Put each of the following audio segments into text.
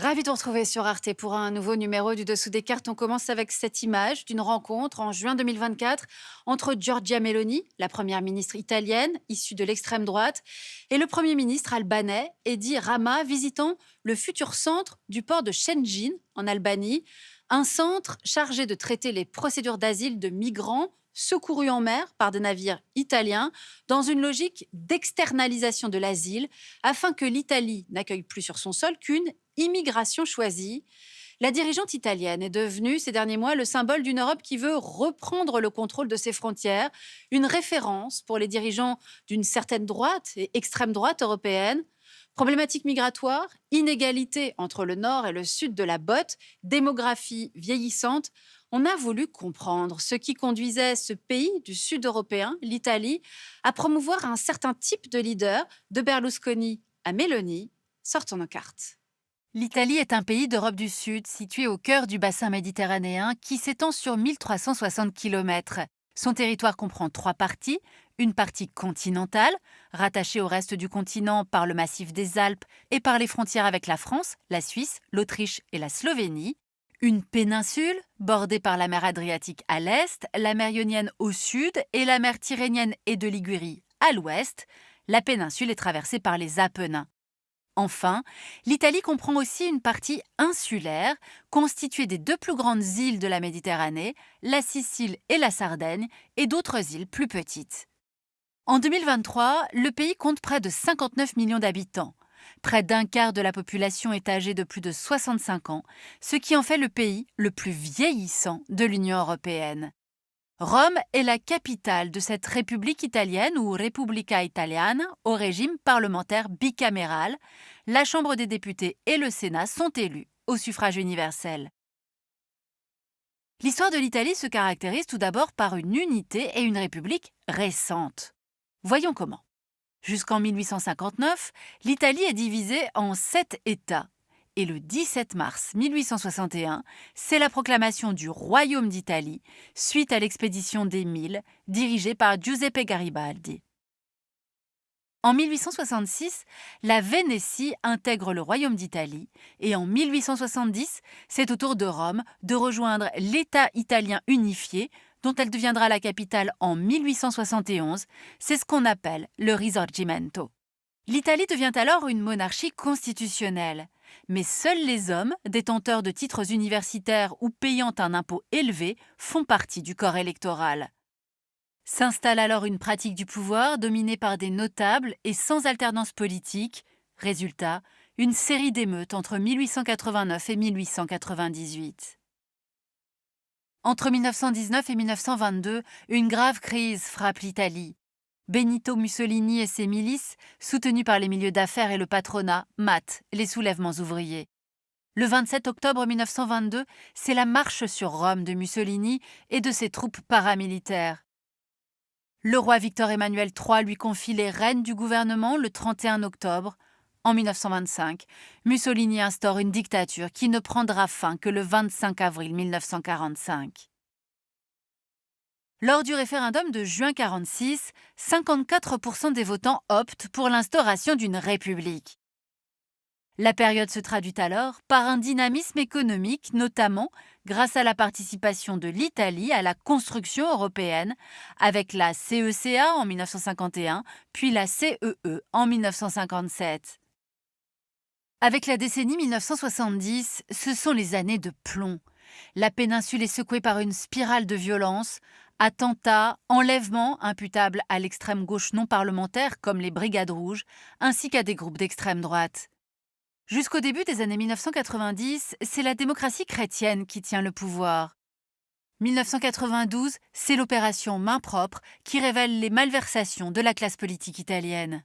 Ravi de vous retrouver sur Arte pour un nouveau numéro du Dessous des cartes. On commence avec cette image d'une rencontre en juin 2024 entre Giorgia Meloni, la première ministre italienne issue de l'extrême droite, et le premier ministre albanais, Edi Rama, visitant le futur centre du port de Shenzhen en Albanie, un centre chargé de traiter les procédures d'asile de migrants secourus en mer par des navires italiens dans une logique d'externalisation de l'asile afin que l'Italie n'accueille plus sur son sol qu'une immigration choisie. La dirigeante italienne est devenue ces derniers mois le symbole d'une Europe qui veut reprendre le contrôle de ses frontières, une référence pour les dirigeants d'une certaine droite et extrême droite européenne. Problématiques migratoires, inégalité entre le nord et le sud de la botte, démographie vieillissante, on a voulu comprendre ce qui conduisait ce pays du sud européen, l'Italie, à promouvoir un certain type de leader, de Berlusconi à Meloni. Sortons nos cartes. L'Italie est un pays d'Europe du Sud situé au cœur du bassin méditerranéen qui s'étend sur 1360 km. Son territoire comprend trois parties, une partie continentale, rattachée au reste du continent par le massif des Alpes et par les frontières avec la France, la Suisse, l'Autriche et la Slovénie, une péninsule bordée par la mer Adriatique à l'est, la mer Ionienne au sud et la mer Tyrrhénienne et de Ligurie à l'ouest. La péninsule est traversée par les Apennins. Enfin, l'Italie comprend aussi une partie insulaire, constituée des deux plus grandes îles de la Méditerranée, la Sicile et la Sardaigne, et d'autres îles plus petites. En 2023, le pays compte près de 59 millions d'habitants. Près d'un quart de la population est âgée de plus de 65 ans, ce qui en fait le pays le plus vieillissant de l'Union européenne. Rome est la capitale de cette république italienne ou Repubblica Italiana au régime parlementaire bicaméral. La Chambre des députés et le Sénat sont élus au suffrage universel. L'histoire de l'Italie se caractérise tout d'abord par une unité et une république récentes. Voyons comment. Jusqu'en 1859, l'Italie est divisée en 7 États. Et le 17 mars 1861, c'est la proclamation du Royaume d'Italie suite à l'expédition des Mille dirigée par Giuseppe Garibaldi. En 1866, la Vénétie intègre le Royaume d'Italie et en 1870, c'est au tour de Rome de rejoindre l'État italien unifié dont elle deviendra la capitale en 1871. C'est ce qu'on appelle le Risorgimento. L'Italie devient alors une monarchie constitutionnelle. Mais seuls les hommes, détenteurs de titres universitaires ou payant un impôt élevé, font partie du corps électoral. S'installe alors une pratique du pouvoir dominée par des notables et sans alternance politique. Résultat, une série d'émeutes entre 1889 et 1898. Entre 1919 et 1922, une grave crise frappe l'Italie. Benito Mussolini et ses milices, soutenus par les milieux d'affaires et le patronat, matent les soulèvements ouvriers. Le 27 octobre 1922, c'est la marche sur Rome de Mussolini et de ses troupes paramilitaires. Le roi Victor Emmanuel III lui confie les rênes du gouvernement le 31 octobre. En 1925, Mussolini instaure une dictature qui ne prendra fin que le 25 avril 1945. Lors du référendum de juin 1946, 54% des votants optent pour l'instauration d'une république. La période se traduit alors par un dynamisme économique, notamment grâce à la participation de l'Italie à la construction européenne, avec la CECA en 1951, puis la CEE en 1957. Avec la décennie 1970, ce sont les années de plomb. La péninsule est secouée par une spirale de violence, attentats, enlèvements imputables à l'extrême gauche non parlementaire comme les Brigades rouges, ainsi qu'à des groupes d'extrême droite. Jusqu'au début des années 1990, c'est la démocratie chrétienne qui tient le pouvoir. 1992, c'est l'opération Main propre qui révèle les malversations de la classe politique italienne.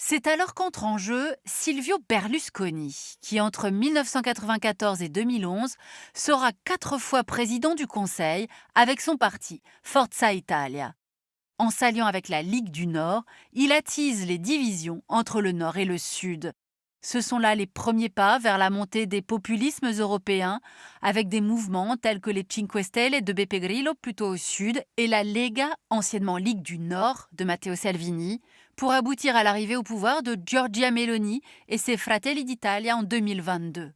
C'est alors qu'entre en jeu Silvio Berlusconi, qui entre 1994 et 2011 sera 4 fois président du Conseil avec son parti Forza Italia. En s'alliant avec la Ligue du Nord, il attise les divisions entre le Nord et le Sud. Ce sont là les premiers pas vers la montée des populismes européens, avec des mouvements tels que les Cinque Stelle de Beppe Grillo plutôt au sud et la Lega, anciennement Ligue du Nord de Matteo Salvini, pour aboutir à l'arrivée au pouvoir de Giorgia Meloni et ses Fratelli d'Italia en 2022.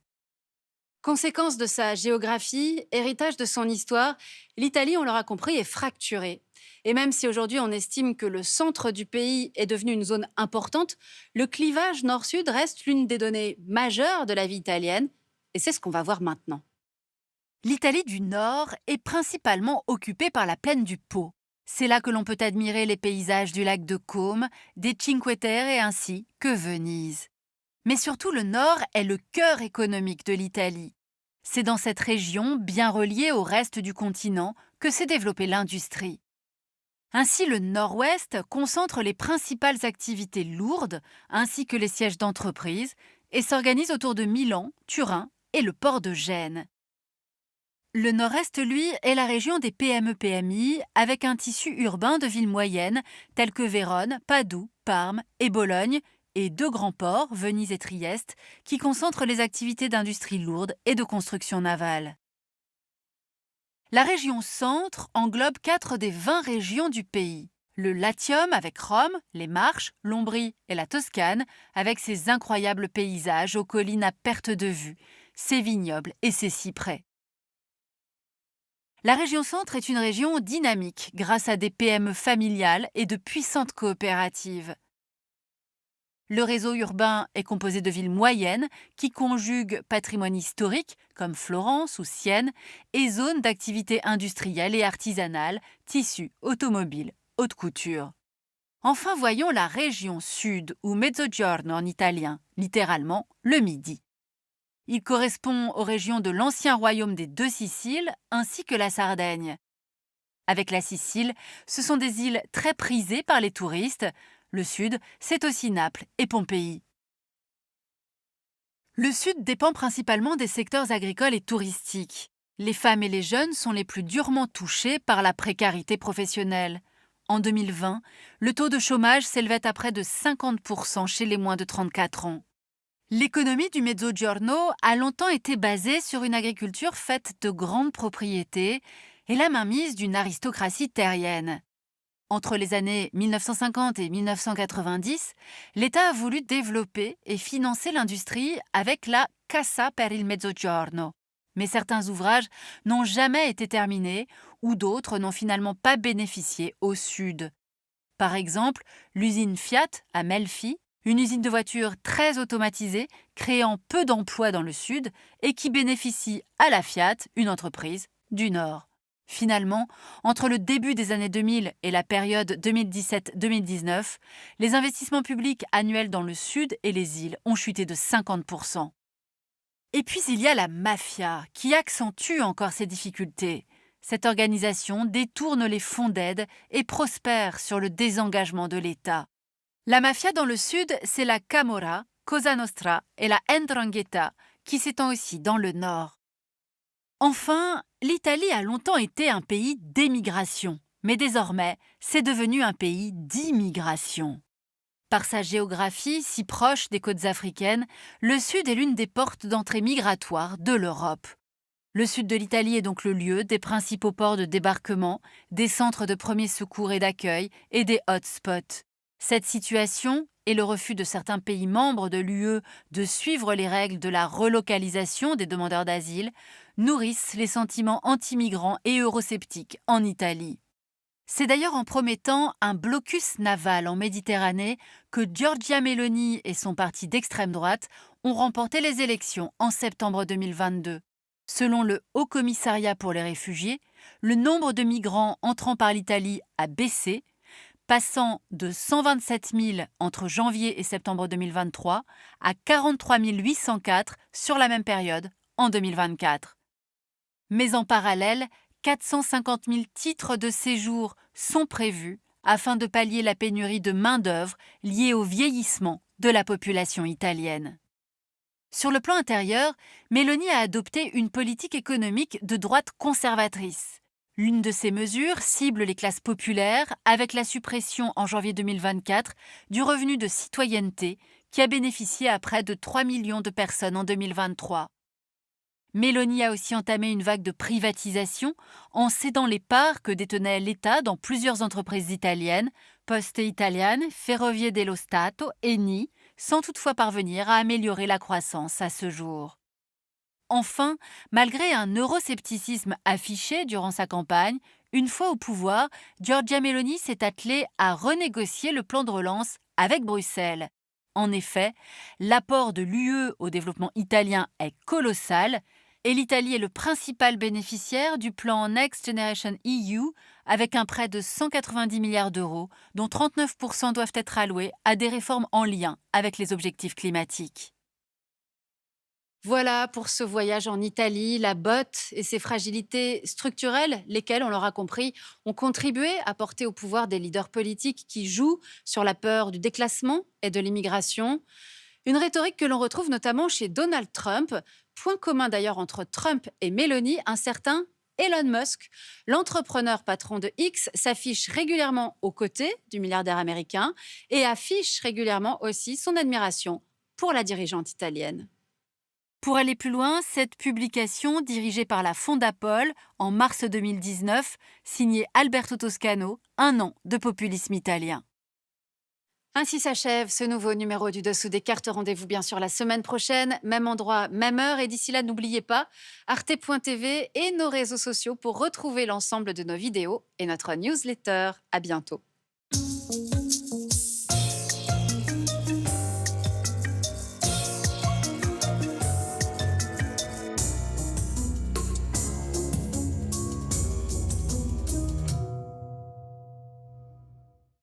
Conséquence de sa géographie, héritage de son histoire, l'Italie, on l'aura compris, est fracturée. Et même si aujourd'hui on estime que le centre du pays est devenu une zone importante, le clivage nord-sud reste l'une des données majeures de la vie italienne. Et c'est ce qu'on va voir maintenant. L'Italie du Nord est principalement occupée par la plaine du Pô. C'est là que l'on peut admirer les paysages du lac de Côme, des Cinque Terre et ainsi que Venise. Mais surtout, le Nord est le cœur économique de l'Italie. C'est dans cette région, bien reliée au reste du continent, que s'est développée l'industrie. Ainsi, le Nord-Ouest concentre les principales activités lourdes, ainsi que les sièges d'entreprises, et s'organise autour de Milan, Turin et le port de Gênes. Le Nord-Est, lui, est la région des PME-PMI, avec un tissu urbain de villes moyennes, telles que Vérone, Padoue, Parme et Bologne, et deux grands ports, Venise et Trieste, qui concentrent les activités d'industrie lourde et de construction navale. La région Centre englobe 4 des 20 régions du pays. Le Latium avec Rome, les Marches, l'Ombrie et la Toscane, avec ses incroyables paysages aux collines à perte de vue, ses vignobles et ses cyprès. La région Centre est une région dynamique grâce à des PME familiales et de puissantes coopératives. Le réseau urbain est composé de villes moyennes qui conjuguent patrimoine historique, comme Florence ou Sienne, et zones d'activité industrielle et artisanale, tissus, automobiles, haute couture. Enfin, voyons la région Sud, ou Mezzogiorno en italien, littéralement le Midi. Il correspond aux régions de l'ancien royaume des deux Siciles ainsi que la Sardaigne. Avec la Sicile, ce sont des îles très prisées par les touristes. Le Sud, c'est aussi Naples et Pompéi. Le Sud dépend principalement des secteurs agricoles et touristiques. Les femmes et les jeunes sont les plus durement touchés par la précarité professionnelle. En 2020, le taux de chômage s'élevait à près de 50% chez les moins de 34 ans. L'économie du Mezzogiorno a longtemps été basée sur une agriculture faite de grandes propriétés et la mainmise d'une aristocratie terrienne. Entre les années 1950 et 1990, l'État a voulu développer et financer l'industrie avec la Cassa per il Mezzogiorno. Mais certains ouvrages n'ont jamais été terminés ou d'autres n'ont finalement pas bénéficié au sud. Par exemple, l'usine Fiat à Melfi, une usine de voitures très automatisée, créant peu d'emplois dans le sud et qui bénéficie à la Fiat, une entreprise du Nord. Finalement, entre le début des années 2000 et la période 2017-2019, les investissements publics annuels dans le sud et les îles ont chuté de 50%. Et puis il y a la mafia, qui accentue encore ces difficultés. Cette organisation détourne les fonds d'aide et prospère sur le désengagement de l'État. La mafia dans le sud, c'est la Camorra, Cosa Nostra et la 'Ndrangheta, qui s'étend aussi dans le nord. Enfin, l'Italie a longtemps été un pays d'émigration, mais désormais, c'est devenu un pays d'immigration. Par sa géographie si proche des côtes africaines, le sud est l'une des portes d'entrée migratoires de l'Europe. Le sud de l'Italie est donc le lieu des principaux ports de débarquement, des centres de premiers secours et d'accueil et des hotspots. Cette situation et le refus de certains pays membres de l'UE de suivre les règles de la relocalisation des demandeurs d'asile nourrissent les sentiments anti-migrants et eurosceptiques en Italie. C'est d'ailleurs en promettant un blocus naval en Méditerranée que Giorgia Meloni et son parti d'extrême droite ont remporté les élections en septembre 2022. Selon le Haut Commissariat pour les réfugiés, le nombre de migrants entrant par l'Italie a baissé, passant de 127 000 entre janvier et septembre 2023 à 43 804 sur la même période en 2024. Mais en parallèle, 450 000 titres de séjour sont prévus afin de pallier la pénurie de main-d'œuvre liée au vieillissement de la population italienne. Sur le plan intérieur, Meloni a adopté une politique économique de droite conservatrice. L'une de ces mesures cible les classes populaires avec la suppression en janvier 2024 du revenu de citoyenneté qui a bénéficié à près de 3 millions de personnes en 2023. Meloni a aussi entamé une vague de privatisation en cédant les parts que détenait l'État dans plusieurs entreprises italiennes, Poste Italiane, Ferrovie dello Stato, Eni, sans toutefois parvenir à améliorer la croissance à ce jour. Enfin, malgré un euroscepticisme affiché durant sa campagne, une fois au pouvoir, Giorgia Meloni s'est attelée à renégocier le plan de relance avec Bruxelles. En effet, l'apport de l'UE au développement italien est colossal et l'Italie est le principal bénéficiaire du plan Next Generation EU avec un prêt de 190 milliards d'euros, dont 39% doivent être alloués à des réformes en lien avec les objectifs climatiques. Voilà pour ce voyage en Italie, la botte et ses fragilités structurelles, lesquelles, on l'aura compris, ont contribué à porter au pouvoir des leaders politiques qui jouent sur la peur du déclassement et de l'immigration. Une rhétorique que l'on retrouve notamment chez Donald Trump. Point commun d'ailleurs entre Trump et Meloni, un certain Elon Musk. L'entrepreneur patron de X s'affiche régulièrement aux côtés du milliardaire américain et affiche régulièrement aussi son admiration pour la dirigeante italienne. Pour aller plus loin, cette publication, dirigée par la Fondapol en mars 2019, signée Alberto Toscano, un an de populisme italien. Ainsi s'achève ce nouveau numéro du Dessous des cartes. Rendez-vous bien sûr la semaine prochaine, même endroit, même heure. Et d'ici là, n'oubliez pas arte.tv et nos réseaux sociaux pour retrouver l'ensemble de nos vidéos et notre newsletter. À bientôt.